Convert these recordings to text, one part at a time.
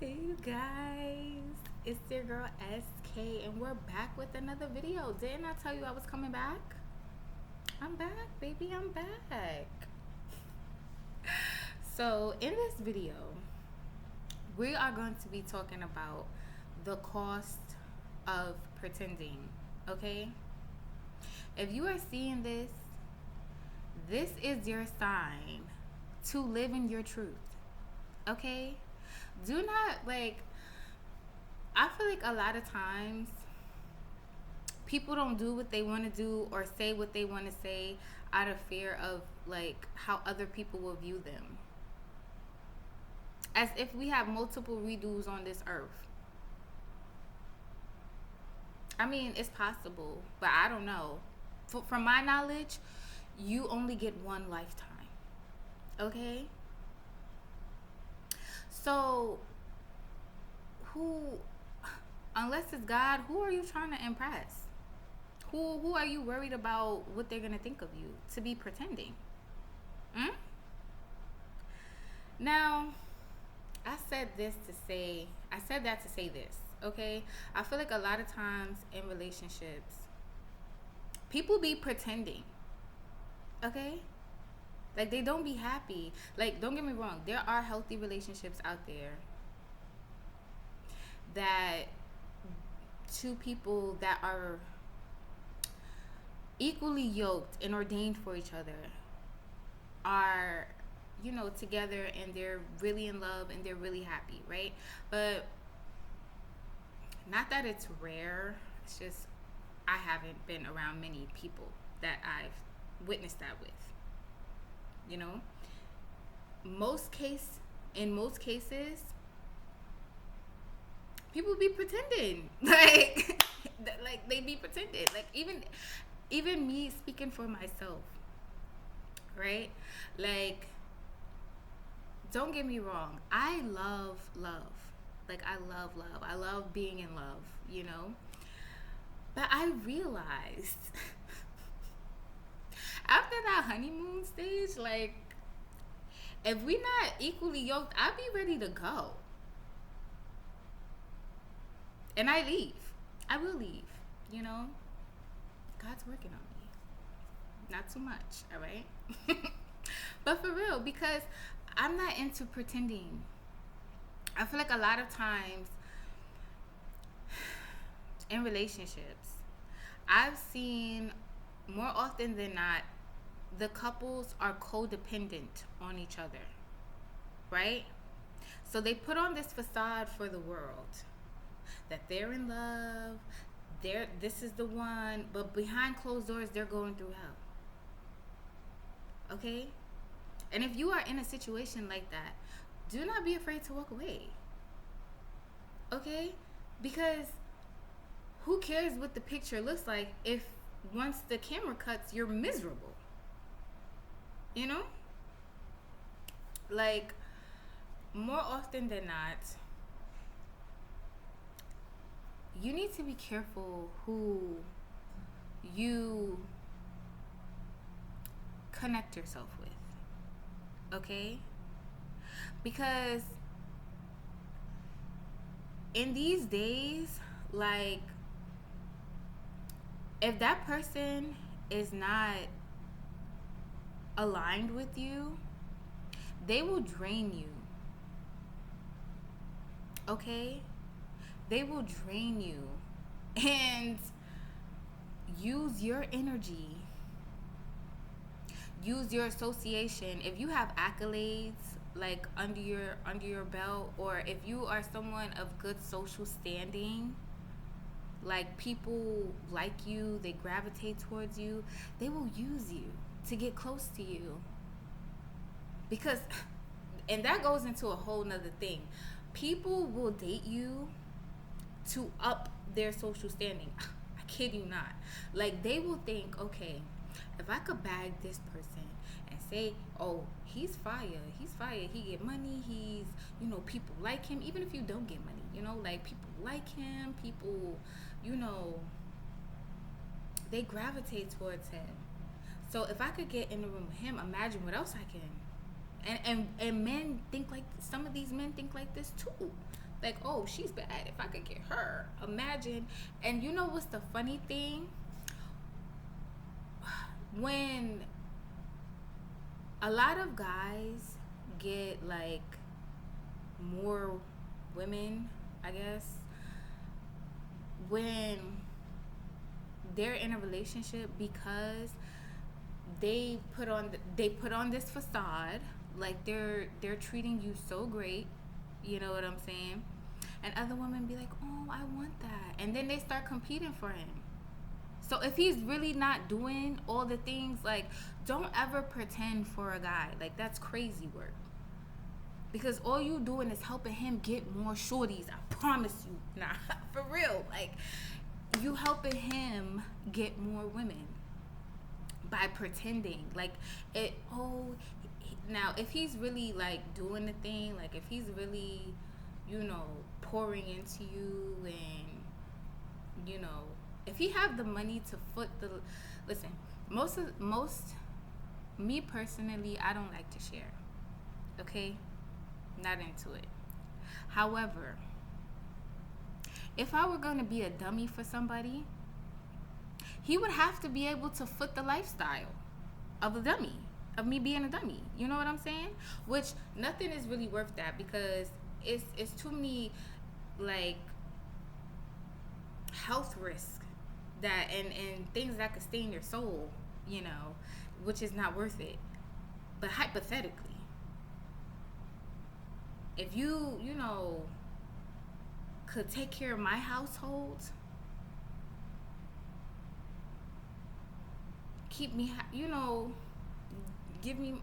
Hey you guys, it's your girl SK and we're back with another video. Didn't I tell you I was coming back? I'm back, baby, I'm back. So in this video, we are going to be talking about the cost of pretending, okay? If you are seeing this, this is your sign to live in your truth, okay? Do not, I feel like a lot of times people don't do what they want to do or say what they want to say out of fear of how other people will view them. As if we have multiple redos on this earth. I mean, it's possible, but I don't know. From my knowledge, you only get one lifetime. Okay? So, unless it's God, who are you trying to impress? Who are you worried about what they're going to think of you to be pretending? Now, I said that to say this, okay? I feel like a lot of times in relationships, people be pretending, okay? Like, they don't be happy. Like, don't get me wrong, there are healthy relationships out there that two people that are equally yoked and ordained for each other are, together, and they're really in love and they're really happy, right? But not that it's rare, it's just I haven't been around many people that I've witnessed that with. In most cases, people be pretending. Like they be pretending. Like even me speaking for myself, right? Like, don't get me wrong, I love love. Like, I love love. I love being in love, But I realized after that honeymoon stage, like, if we not equally yoked, I'd be ready to go. And I leave. I will leave, God's working on me. Not too much, all right? But for real, because I'm not into pretending. I feel like a lot of times in relationships, I've seen more often than not, the couples are codependent on each other, right? So they put on this facade for the world that they're in love, this is the one, but behind closed doors, they're going through hell. Okay? And if you are in a situation like that, do not be afraid to walk away. Okay? Because who cares what the picture looks like if once the camera cuts, you're miserable? Like, more often than not, you need to be careful who you connect yourself with, okay? Because in these days, like, if that person is not aligned with you, they will drain you, okay? They will drain you and use your energy, use your association. If you have accolades like under your belt, or if you are someone of good social standing, like people like you, they gravitate towards you, they will use you to get close to you. Because, and that goes into a whole nother thing, people will date you to up their social standing. I kid you not. Like, they will think, okay, if I could bag this person and say, oh, he's fire, he get money, he's, people like him, even if you don't get money, like, people like him, people, they gravitate towards him. So if I could get in the room with him, imagine what else I can. And men think like, some of these men think like this too. Like, oh, she's bad. If I could get her, imagine. And you know what's the funny thing? When a lot of guys get like more women, I guess, when they're in a relationship, because they put on this facade, like they're treating you so great, you know what I'm saying? And other women be like, oh, I want that, and then they start competing for him. So if he's really not doing all the things, like, don't ever pretend for a guy. Like, that's crazy work. Because all you doing is helping him get more shorties. I promise you. Nah, for real. Like, you helping him get more women by pretending. Like, now, if he's really, like, doing the thing, like, if he's really, pouring into you, and, if he have the money to listen, me personally, I don't like to share. Okay? Not into it. However, if I were going to be a dummy for somebody, he would have to be able to foot the lifestyle of a dummy, of me being a dummy. You know what I'm saying? Which nothing is really worth that, because it's too many, like, health risks that and things that could stain your soul, which is not worth it. But hypothetically, if you could take care of my household, keep me, give me,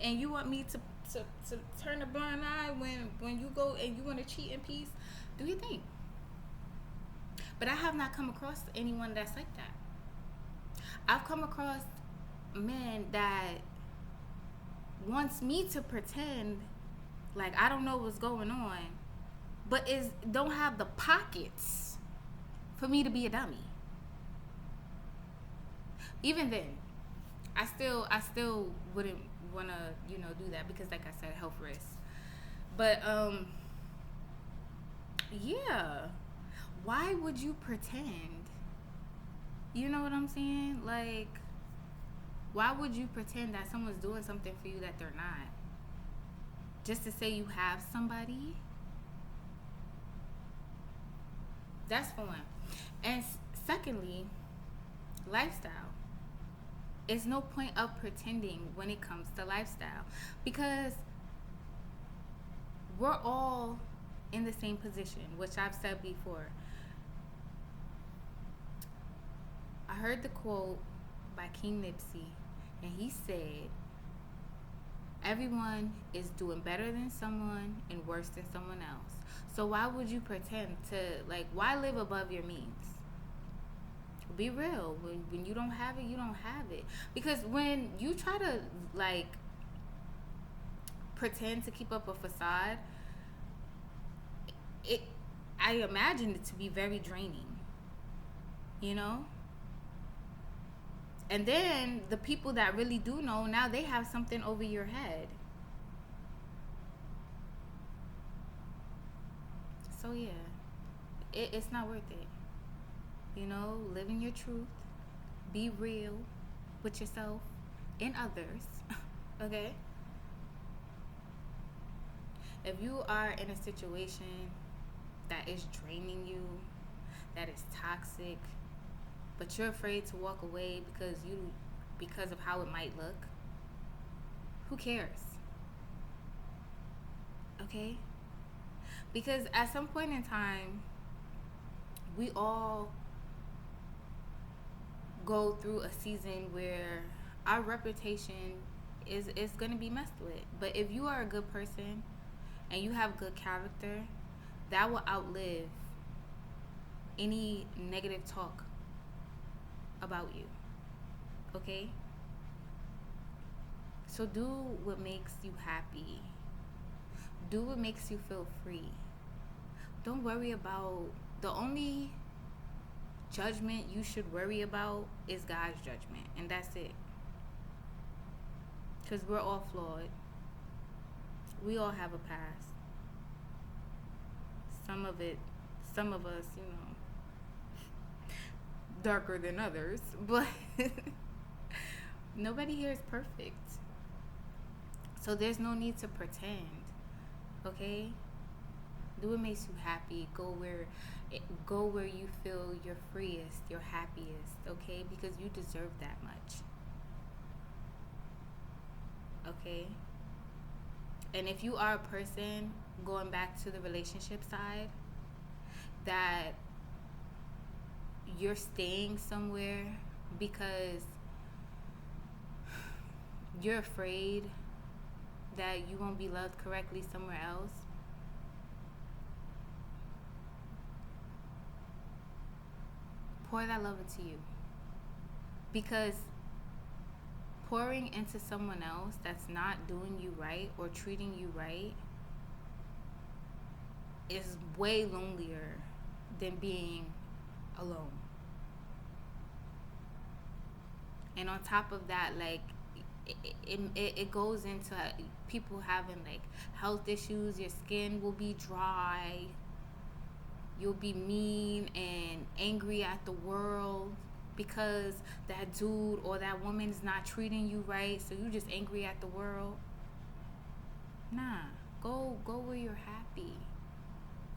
and you want me to turn a blind eye when you go and you want to cheat in peace, do your thing. But I have not come across anyone that's like that. I've come across men that wants me to pretend like I don't know what's going on, but don't have the pockets for me to be a dummy. Even then, I still wouldn't want to do that, because, like I said, health risks. But yeah, why would you pretend? You know what I'm saying? Like, why would you pretend that someone's doing something for you that they're not, just to say you have somebody? That's for one. And secondly, lifestyle. It's no point of pretending when it comes to lifestyle, because we're all in the same position, which I've said before. I heard the quote by King Nipsey, and he said, everyone is doing better than someone and worse than someone else. So why would you pretend to, like, why live above your means? Be real. When you don't have it, you don't have it. Because when you try to, like, pretend to keep up a facade, I imagine it to be very draining, And then the people that really do know, now they have something over your head. So yeah, it's not worth it. Living your truth, be real with yourself and others. Okay? If you are in a situation that is draining you, that is toxic, but you're afraid to walk away because of how it might look, who cares? Okay? Because at some point in time, we all go through a season where our reputation is going to be messed with. But if you are a good person and you have good character, that will outlive any negative talk about you. Okay? So do what makes you happy. Do what makes you feel free. Don't worry about, the only judgment you should worry about is God's judgment, and that's it. Because we're all flawed. We all have a past. some of us, darker than others, but nobody here is perfect. So there's no need to pretend, okay? Do what makes you happy. Go where you feel your freest, your happiest, okay? Because you deserve that much. Okay? And if you are a person, going back to the relationship side, that you're staying somewhere because you're afraid that you won't be loved correctly somewhere else, pour that love into you. Because pouring into someone else that's not doing you right or treating you right is way lonelier than being alone. And on top of that, like, it goes into people having like health issues. Your skin will be dry. You'll be mean and angry at the world because that dude or that woman is not treating you right. So you just angry at the world. Nah, go where you're happy.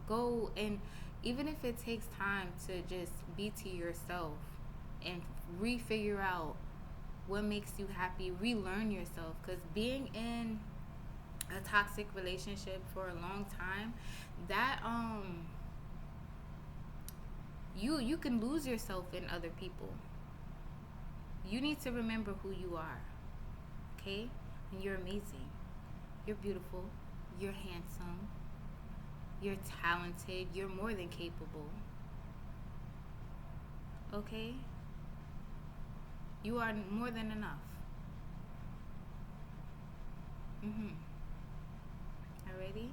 Go, and even if it takes time to just be to yourself and refigure out what makes you happy, relearn yourself. Because being in a toxic relationship for a long time, that you can lose yourself in other people. You need to remember who you are, okay? And you're amazing. You're beautiful. You're handsome. You're talented. You're more than capable. Okay? You are more than enough. Alrighty?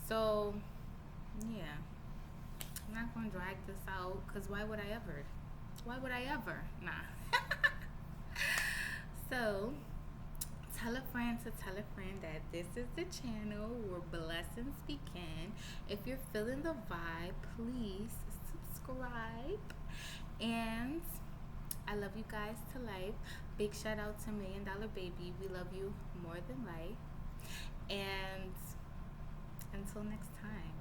So, yeah. I'm not going to drag this out because why would I ever? Why would I ever? Nah. So, tell a friend to tell a friend that this is the channel where blessings begin. If you're feeling the vibe, please subscribe. And I love you guys to life. Big shout out to $1 Million Baby. We love you more than life. And until next time.